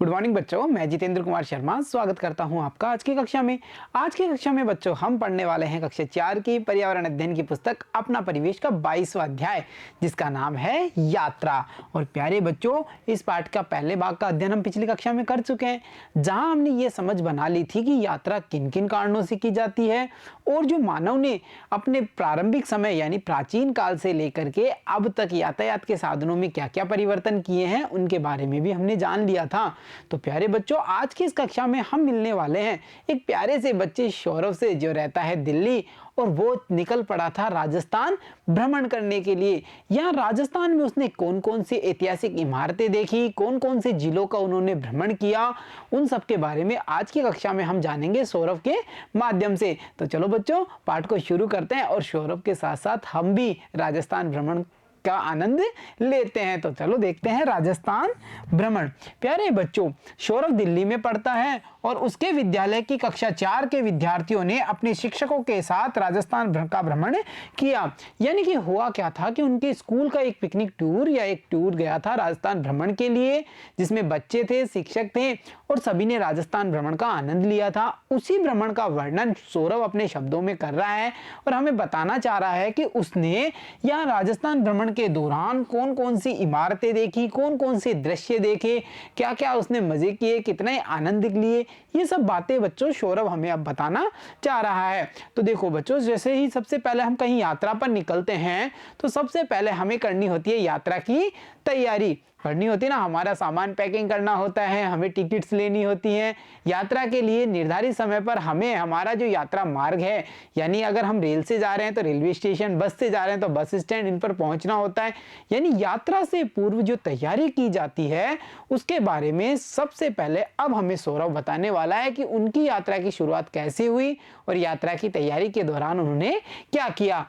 Good morning बच्चों, मैं जितेंद्र कुमार शर्मा स्वागत करता हूं आपका आज की कक्षा में। आज की कक्षा में बच्चों हम पढ़ने वाले हैं कक्षा 4 की पर्यावरण अध्ययन की पुस्तक अपना परिवेश का 22वां अध्याय, जिसका नाम है यात्रा। और प्यारे बच्चों, इस पाठ का पहले भाग का अध्ययन हम पिछली कक्षा में कर चुके हैं, जहां हमने ये समझ बना ली थी कि यात्रा किन किन कारणों से की जाती है और जो मानव ने अपने प्रारंभिक समय यानी प्राचीन काल से लेकर के अब तक यातायात के साधनों में क्या क्या परिवर्तन किए हैं उनके बारे में भी हमने जान लिया था। तो प्यारे बच्चों, आज की इस कक्षा में हम मिलने वाले हैं एक प्यारे से बच्चे सौरभ से, जो रहता है दिल्ली, और वो निकल पड़ा था राजस्थान भ्रमण करने के लिए। यहाँ राजस्थान में उसने कौन कौन सी ऐतिहासिक इमारतें देखी, कौन कौन से जिलों का उन्होंने भ्रमण किया, उन सब के बारे में आज की कक्षा में हम जानेंगे सौरभ के माध्यम से। तो चलो बच्चों, पाठ को शुरू करते हैं और सौरभ के साथ साथ हम भी राजस्थान भ्रमण का आनंद लेते हैं। तो चलो देखते हैं राजस्थान भ्रमण। प्यारे बच्चों, सौरभ दिल्ली में पढ़ता है और उसके विद्यालय की कक्षा 4 के विद्यार्थियों ने अपने शिक्षकों के साथ राजस्थान का भ्रमण किया। यानी कि हुआ क्या था कि उनके स्कूल का एक पिकनिक टूर या एक टूर गया था राजस्थान भ्रमण के लिए, जिसमें बच्चे थे, शिक्षक थे और सभी ने राजस्थान भ्रमण का आनंद लिया था। उसी भ्रमण का वर्णन सौरभ अपने शब्दों में कर रहा है और हमें बताना चाह रहा है कि उसने यहाँ राजस्थान भ्रमण के दौरान कौन कौन सी इमारतें देखी, कौन कौन से दृश्य देखे, क्या क्या उसने मजे किए, कितने आनंद लिए, ये सब बातें बच्चों सौरभ हमें अब बताना चाह रहा है। तो देखो बच्चों, जैसे ही सबसे पहले हम कहीं यात्रा पर निकलते हैं तो सबसे पहले हमें करनी होती है यात्रा की तैयारी करनी होती है ना, हमारा सामान पैकिंग करना होता है, हमें टिकट्स लेनी होती हैं। यात्रा के लिए निर्धारित समय पर हमें हमारा जो यात्रा मार्ग है, यानी अगर हम रेल से जा रहे हैं तो रेलवे स्टेशन, बस से जा रहे हैं तो बस स्टैंड, इन पर पहुंचना होता है। यानी यात्रा से पूर्व जो तैयारी की जाती है उसके बारे में सबसे पहले अब हमें सौरभ बताने वाला है कि उनकी यात्रा की शुरुआत कैसे हुई और यात्रा की तैयारी के दौरान उन्होंने क्या किया।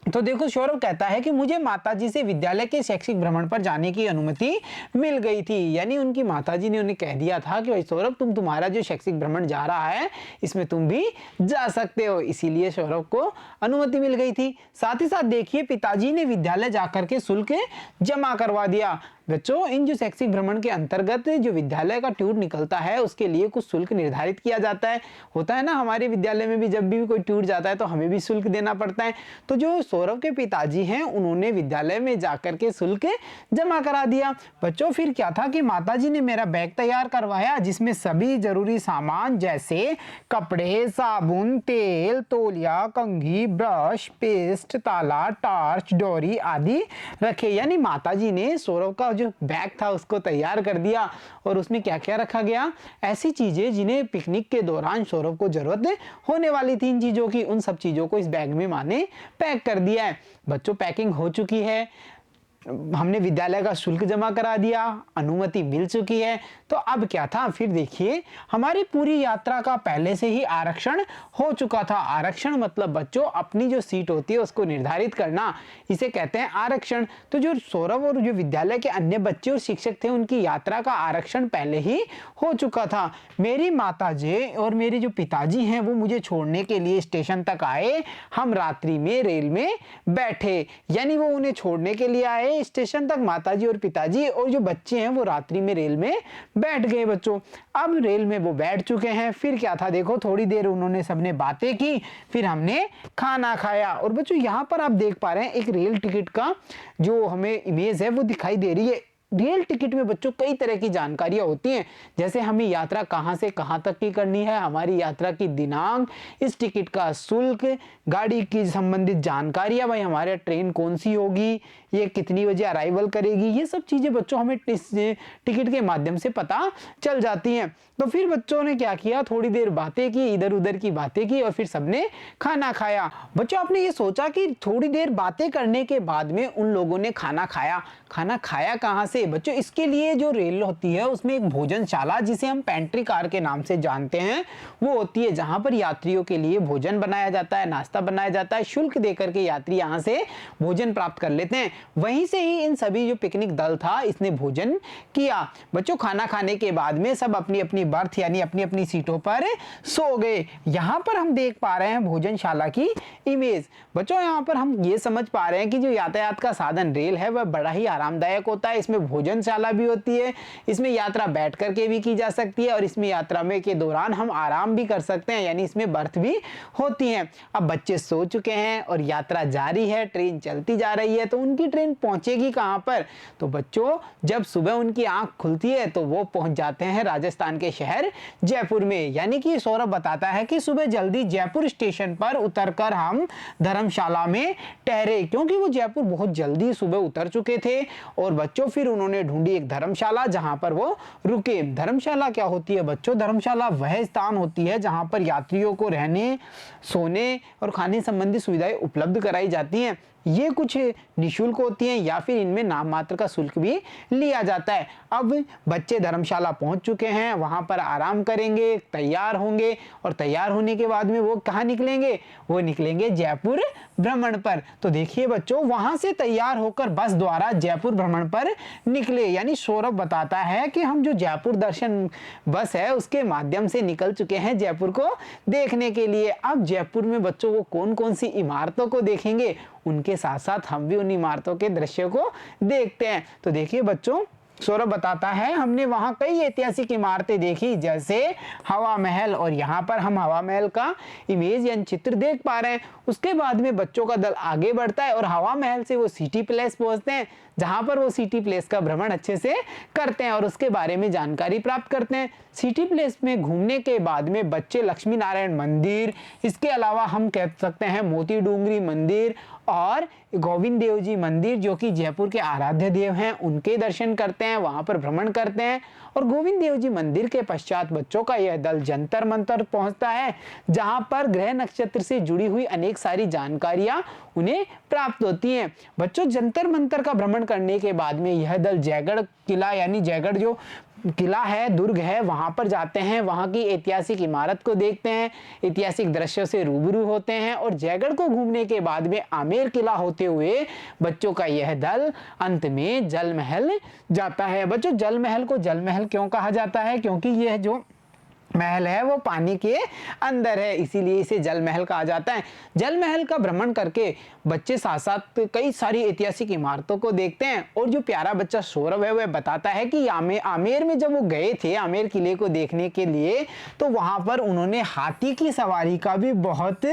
तो देखो, सौरभ कहता है कि मुझे माताजी से विद्यालय के शैक्षिक भ्रमण पर जाने की अनुमति मिल गई थी। यानी उनकी माताजी ने उन्हें कह दिया था कि भाई सौरभ, तुम्हारा जो शैक्षिक भ्रमण जा रहा है इसमें तुम भी जा सकते हो, इसीलिए सौरभ को अनुमति मिल गई थी। साथ ही साथ देखिए, पिताजी ने विद्यालय जाकर के शुल्क जमा करवा दिया। बच्चों, इन जो शैक्षिक भ्रमण के अंतर्गत जो विद्यालय का टूर निकलता है उसके लिए कुछ शुल्क निर्धारित किया जाता है। होता है ना, हमारे विद्यालय में भी जब भी कोई टूर जाता है तो हमें भी शुल्क देना पड़ता है। तो जो सौरभ के पिताजी हैं उन्होंने विद्यालय में जाकर के शुल्क जमा करा दिया। बच्चों, फिर क्या था कि माताजी ने मेरा बैग तैयार करवाया, जिसमें सभी जरूरी सामान जैसे कपड़े, साबुन, तेल, तौलिया, कंघी, ब्रश, पेस्ट, ताला, टार्च, डोरी आदि रखे। यानी माताजी ने सौरभ का जो बैग था उसको तैयार कर दिया और उसमें क्या क्या रखा गया, ऐसी चीजें जिन्हें पिकनिक के दौरान सौरभ को जरूरत होने वाली थी इन चीजों की, उन सब चीजों को इस बैग में माँ ने पैक कर दिया है। बच्चों, पैकिंग हो चुकी है, हमने विद्यालय का शुल्क जमा करा दिया, अनुमति मिल चुकी है। तो अब क्या था, फिर देखिए, हमारी पूरी यात्रा का पहले से ही आरक्षण हो चुका था। आरक्षण मतलब बच्चों अपनी जो सीट होती है उसको निर्धारित करना, इसे कहते हैं आरक्षण। तो जो सौरभ और जो विद्यालय के अन्य बच्चे और शिक्षक थे उनकी यात्रा का आरक्षण पहले ही हो चुका था। मेरी माताजी और मेरे जो पिताजी हैं वो मुझे छोड़ने के लिए स्टेशन तक आए। हम रात्रि में रेल में बैठे, यानी वो उन्हें छोड़ने के लिए आए स्टेशन तक, माताजी और पिताजी, और जो बच्चे हैं वो रात्रि में रेल में बैठ गए। बच्चों, अब रेल में वो बैठ चुके हैं। फिर क्या था, देखो, थोड़ी देर उन्होंने सबने बातें की, फिर हमने खाना खाया। और बच्चों, यहाँ पर आप देख पा रहे हैं एक रेल टिकट का जो हमें इमेज है वो दिखाई दे रही है। रेल टिकट में बच्चों कई तरह की जानकारियां होती हैं, जैसे हमें यात्रा कहां से कहां तक की करनी है, हमारी यात्रा की दिनांक, इस टिकट का शुल्क, गाड़ी की संबंधित जानकारियां, भाई हमारे ट्रेन कौन सी होगी, ये कितनी बजे अराइवल करेगी, ये सब चीजें बच्चों हमें इस टिकट के माध्यम से पता चल जाती हैं। तो फिर बच्चों ने क्या किया, थोड़ी देर बातें की, इधर उधर की बातें की और फिर सबने खाना खाया। बच्चों, आपने ये सोचा कि थोड़ी देर बातें करने के बाद में उन लोगों ने खाना खाया। खाना खाया कहां से बच्चों, इसके लिए जो रेल होती है उसमें एक भोजनशाला, जिसे हम पेंट्री कार के नाम से जानते हैं, वो होती है, जहां पर यात्रियों के लिए भोजन बनाया जाता है, नाश्ता बनाया जाता है। शुल्क देकर के यात्री यहां से भोजन प्राप्त कर लेते हैं। वहीं से ही इन सभी जो पिकनिक दल था इसने भोजन किया। बच्चों, खाना खाने के बाद में सब अपनी अपनी बर्थ यानी अपनी अपनी सीटों पर सो गए। यहाँ पर हम देख पा रहे हैं भोजनशाला की इमेज। बच्चों, यहाँ पर हम ये समझ पा रहे हैं कि जो यातायात का साधन रेल है वह बड़ा ही आरामदायक होता है। इसमें भोजनशाला भी होती है, इसमें यात्रा बैठ करके भी की जा सकती है और इसमें यात्रा में के दौरान हम आराम भी कर सकते हैं, यानी इसमें बर्थ भी होती है। अब बच्चे सो चुके हैं और यात्रा जारी है, ट्रेन चलती जा रही है, तो उनकी ट्रेन पहुंचेगी कहां पर? तो बच्चों जब सुबह उनकी आंख खुलती है तो वो पहुंच जाते हैं राजस्थान के शहर जयपुर में। यानी कि सौरभ बताता है कि सुबह जल्दी जयपुर स्टेशन पर उतरकर हम धर्मशाला में ठहरे, क्योंकि वो जयपुर बहुत जल्दी सुबह उतर चुके थे। और बच्चों फिर उन्होंने ढूंढी एक धर्मशाला जहां पर वो रुके। धर्मशाला क्या होती है बच्चों? धर्मशाला वह स्थान होती है जहां पर यात्रियों को रहने, सोने और खाने संबंधी सुविधाएं उपलब्ध कराई जाती हैं। ये कुछ निःशुल्क होती हैं या फिर इनमें नाम मात्र का शुल्क भी लिया जाता है। अब बच्चे धर्मशाला पहुंच चुके हैं, वहां पर आराम करेंगे, तैयार होंगे और तैयार होने के बाद में वो कहाँ निकलेंगे? वो निकलेंगे जयपुर भ्रमण पर। तो देखिए बच्चों, वहां से तैयार होकर बस द्वारा जयपुर भ्रमण पर निकले। यानी सौरभ बताता है कि हम जो जयपुर दर्शन बस है उसके माध्यम से निकल चुके हैं जयपुर को देखने के लिए। अब जयपुर में बच्चों वो कौन कौन सी इमारतों को देखेंगे, उनके साथ साथ हम भी उन इमारतों के दृश्यों को देखते हैं। तो देखिए बच्चों, सौरभ बताता है हमने वहां कई ऐतिहासिक इमारतें देखी, जैसे हवा महल, और यहाँ पर हम हवा महल का इमेज या चित्र देख पा रहे हैं। उसके बाद में बच्चों का दल आगे बढ़ता है और हवा महल से वो सिटी प्लेस पहुंचते हैं, जहां पर वो सिटी प्लेस का भ्रमण अच्छे से करते हैं और उसके बारे में जानकारी प्राप्त करते हैं। सिटी प्लेस में घूमने के बाद में बच्चे लक्ष्मी नारायण मंदिर, इसके अलावा हम कह सकते हैं मोती डूंगरी मंदिर और गोविंद देव जी मंदिर, जो कि जयपुर के आराध्य देव हैं, उनके दर्शन करते हैं, वहां पर भ्रमण करते हैं। और गोविंद देव जी मंदिर के पश्चात बच्चों का यह दल जंतर मंतर पहुंचता है, जहां पर ग्रह नक्षत्र से जुड़ी हुई अनेक सारी जानकारियां उन्हें प्राप्त होती हैं। बच्चों जंतर मंतर का भ्रमण करने के बाद में यह दल जयगढ़ किला, यानी जयगढ़ जो किला है, दुर्ग है, वहां पर जाते हैं, वहां की ऐतिहासिक इमारत को देखते हैं, ऐतिहासिक दृश्यों से रूबरू होते हैं और जयगढ़ को घूमने के बाद में आमेर किला होते हुए बच्चों का यह दल अंत में जल महल जाता है। बच्चों जल महल को जल महल क्यों कहा जाता है? क्योंकि यह जो महल है वो पानी के अंदर है, इसीलिए इसे जल महल कहा जाता है। जल महल का भ्रमण करके बच्चे साथ साथ कई सारी ऐतिहासिक इमारतों को देखते हैं। और जो प्यारा बच्चा सौरभ है वह बताता है कि आमेर में जब वो गए थे आमेर किले को देखने के लिए, तो वहां पर उन्होंने हाथी की सवारी का भी बहुत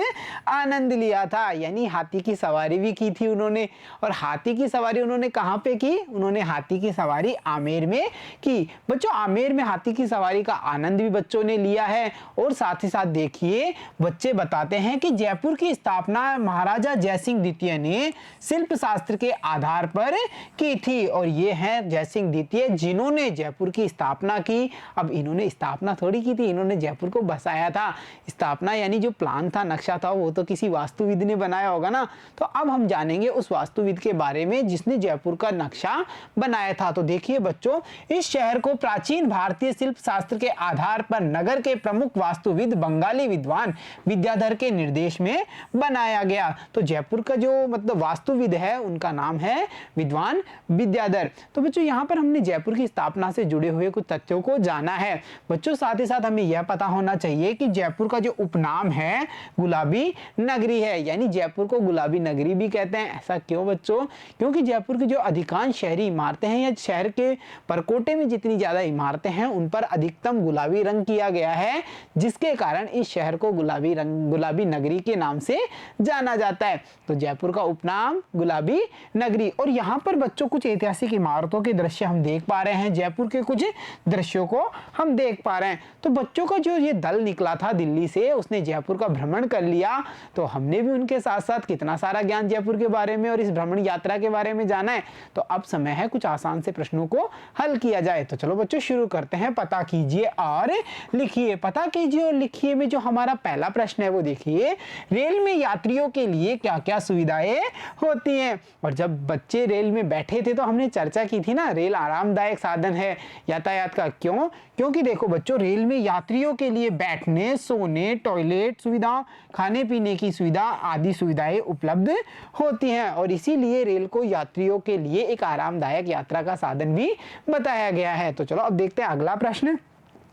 आनंद लिया था। यानी हाथी की सवारी भी की थी उन्होंने। और हाथी की सवारी उन्होंने कहाँ पे की? उन्होंने हाथी की सवारी आमेर में की। बच्चों आमेर में हाथी की सवारी का आनंद भी बच्चों ने लिया है। और साथ ही साथ देखिए बच्चे बताते हैं कि जयपुर की स्थापना महाराजा जयसिंह द्वितीय ने शिल्प शास्त्र के आधार पर की थी। और ये हैं जयसिंह द्वितीय जिन्होंने जयपुर की स्थापना की। अब इन्होंने स्थापना थोड़ी की थी, इन्होंने जयपुर को बसाया था। स्थापना यानी जो प्लान था, नक्शा था, वो तो किसी वास्तुविद ने बनाया होगा ना। तो अब हम जानेंगे उस वास्तुविद के बारे में जिसने जयपुर का नक्शा बनाया था। तो देखिए बच्चों, इस शहर को प्राचीन भारतीय शिल्प शास्त्र के आधार पर नगर के प्रमुख वास्तुविद बंगाली विद्वान विद्याधर के निर्देश में बनाया गया। तो जयपुर का जो मतलब वास्तुविद है उनका नाम है विद्वान विद्याधर। तो बच्चों यहाँ पर हमने जयपुर की स्थापना से जुड़े हुए कुछ तथ्यों को जाना है। बच्चों साथ ही साथ हमें यह पता होना चाहिए कि जयपुर का जो उपनाम है गुलाबी नगरी है, यानी जयपुर को गुलाबी नगरी भी कहते हैं। ऐसा क्यों बच्चों? क्योंकि जयपुर की जो अधिकांश शहरी इमारतें हैं या शहर के परकोटे में जितनी ज्यादा इमारतें हैं उन पर अधिकतम गुलाबी रंग किया गया है, जिसके कारण इस शहर को गुलाबी नगरी के नाम से जाना जाता है। तो जयपुर का उपनाम गुलाबी नगरी। और यहाँ पर बच्चों कुछ ऐतिहासिक इमारतों के दृश्य हम देख पा रहे हैं, जयपुर के कुछ दृश्यों को हम देख पा रहे हैं। तो बच्चों का जो ये दल निकला था दिल्ली से, उसने जयपुर का भ्रमण कर लिया। तो हमने भी उनके साथ साथ कितना सारा ज्ञान जयपुर के बारे में और इस भ्रमण यात्रा के बारे में जाना है। तो अब समय है कुछ आसान से प्रश्नों को हल किया जाए। तो चलो बच्चों शुरू करते हैं। पता कीजिए और लिखिए। पता कीजिए और लिखिए में जो हमारा पहला प्रश्न है वो देखिए, रेल में यात्रियों के लिए क्या क्या सुविधाएं होती हैं? और जब बच्चे रेल में बैठे थे तो हमने चर्चा की थी ना, रेल आरामदायक साधन है यातायात का। क्यों? क्योंकि देखो बच्चों, रेल में यात्रियों के लिए बैठने, सोने, टॉयलेट सुविधा, खाने पीने की सुविधा आदि सुविधाएं उपलब्ध होती हैं। और इसीलिए रेल को यात्रियों के लिए एक आरामदायक यात्रा का साधन भी बताया गया है। तो चलो अब देखते हैं अगला प्रश्न।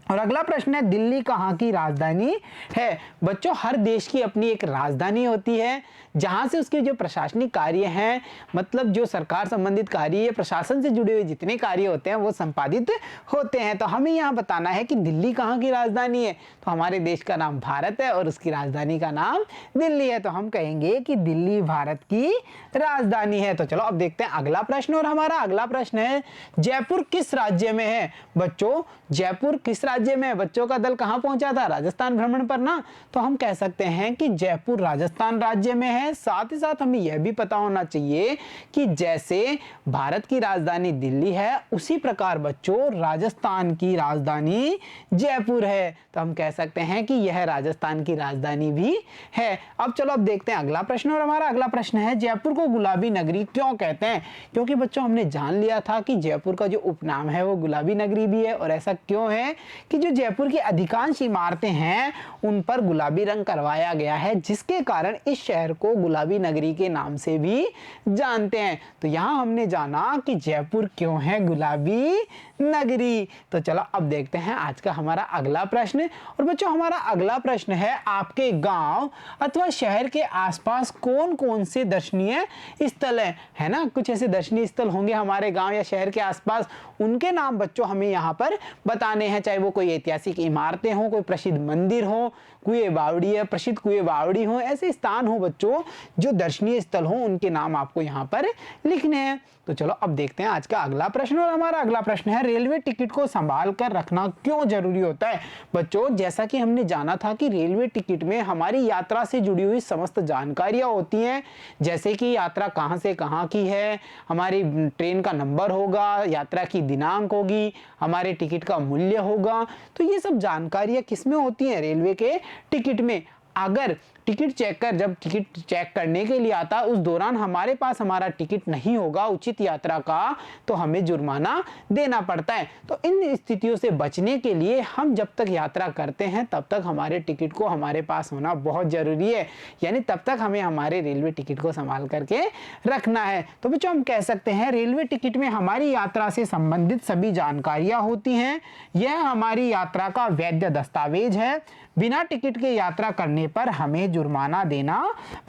और अगला प्रश्न है, दिल्ली कहाँ की राजधानी है? बच्चों, हर देश की अपनी एक राजधानी होती है जहाँ से उसके जो प्रशासनिक कार्य हैं, मतलब जो सरकार संबंधित कार्य, प्रशासन से जुड़े हुए जितने कार्य होते हैं वो संपादित होते हैं। तो हमें यहाँ बताना है कि दिल्ली कहाँ की राजधानी है। तो हमारे देश का नाम भारत है और उसकी राजधानी का नाम दिल्ली है, तो हम कहेंगे कि दिल्ली भारत की राजधानी है। तो चलो अब देखते हैं अगला प्रश्न, और हमारा अगला प्रश्न है, जयपुर किस राज्य में है? बच्चों, जयपुर किस राज्य में है? बच्चों का दल कहाँ पहुंचा था? राजस्थान भ्रमण पर ना। तो हम कह सकते हैं कि जयपुर राजस्थान राज्य में है। साथ ही साथ हमें यह भी पता होना चाहिए कि जैसे भारत की राजधानी दिल्ली है, उसी प्रकार बच्चों राजस्थान की राजधानी जयपुर है। तो हम कह सकते हैं कि यह राजस्थान की राजधानी भी है। अब चलो अब देखते हैं अगला प्रश्न, और हमारा अगला प्रश्न है, जयपुर को गुलाबी नगरी क्यों कहते हैं? क्योंकि बच्चों हमने जान लिया था कि जयपुर का जो उपनाम है वो गुलाबी नगरी भी है। और ऐसा क्यों है कि जो जयपुर की अधिकांश इमारतें हैं उन पर गुलाबी रंग करवाया गया है, जिसके कारण इस शहर को गुलाबी नगरी के नाम से भी जानते हैं। तो यहाँ हमने जाना कि जयपुर क्यों है गुलाबी नगरी। तो चलो अब देखते हैं आज का हमारा अगला प्रश्न, और बच्चों हमारा अगला प्रश्न है, आपके गांव अथवा शहर के आसपास कौन कौन से दर्शनीय स्थल है ना? कुछ ऐसे दर्शनीय स्थल होंगे हमारे गांव या शहर के आसपास, उनके नाम बच्चों हमें यहाँ पर बताने हैं। चाहे वो कोई ऐतिहासिक इमारतें हो, कोई प्रसिद्ध मंदिर हो, कुएं बावड़ी है, प्रसिद्ध कुएं बावड़ी हो, ऐसे स्थान हो बच्चों जो दर्शनीय स्थल हो, उनके नाम आपको यहाँ पर लिखने हैं। तो चलो अब देखते हैं आज का अगला प्रश्न, और हमारा अगला प्रश्न है, रेलवे टिकट को संभाल कर रखना क्यों जरूरी होता है? बच्चों, जैसा कि हमने जाना था कि रेलवे टिकट में हमारी यात्रा से जुड़ी हुई समस्त जानकारियां होती हैं, जैसे कि यात्रा कहां से कहां की है, हमारी ट्रेन का नंबर होगा, यात्रा की दिनांक होगी, हमारे टिकट का मूल्य होगा। तो ये सब जानकारियां किसमें होती हैं? रेलवे के टिकट में। अगर टिकट चेकर जब टिकट चेक करने के लिए आता है, उस दौरान हमारे पास हमारा टिकट नहीं होगा उचित यात्रा का, तो हमें जुर्माना देना पड़ता है। तो इन स्थितियों से बचने के लिए हम जब तक यात्रा करते हैं तब तक हमारे टिकट को हमारे पास होना बहुत जरूरी है, यानी तब तक हमें हमारे रेलवे टिकट को संभाल करके रखना है। तो बच्चों हम कह सकते हैं रेलवे टिकट में हमारी यात्रा से संबंधित सभी जानकारियां होती हैं। यह हमारी यात्रा का वैध दस्तावेज है। बिना टिकट के यात्रा करने पर हमें जुर्माना देना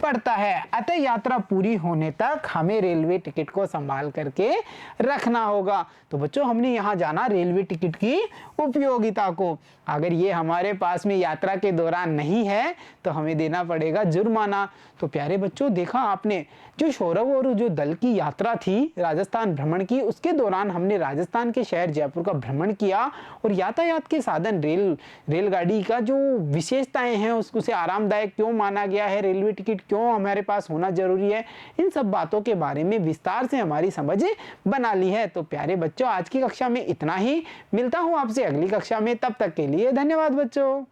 पड़ता है। अतः यात्रा पूरी होने तक हमें रेलवे टिकट को संभाल करके रखना होगा। तो बच्चों हमने यहाँ जाना रेलवे टिकट की उपयोगिता को। अगर ये हमारे पास में यात्रा के दौरान नहीं है तो हमें देना पड़ेगा जुर्माना। तो प्यारे बच्चों, देखा आपने, जो सौरभ और जो दल की यात्रा थी राजस्थान भ्रमण की, उसके दौरान हमने राजस्थान के शहर जयपुर का भ्रमण किया, और यातायात के साधन रेलगाड़ी का जो विशेषताएं हैं उसको आरामदायक क्यों माना गया है, रेलवे टिकट क्यों हमारे पास होना जरूरी है, इन सब बातों के बारे में विस्तार से हमारी समझ बना ली है। तो प्यारे बच्चों, आज की कक्षा में इतना ही। मिलता हूं आपसे अगली कक्षा में, तब तक के लिए धन्यवाद बच्चों।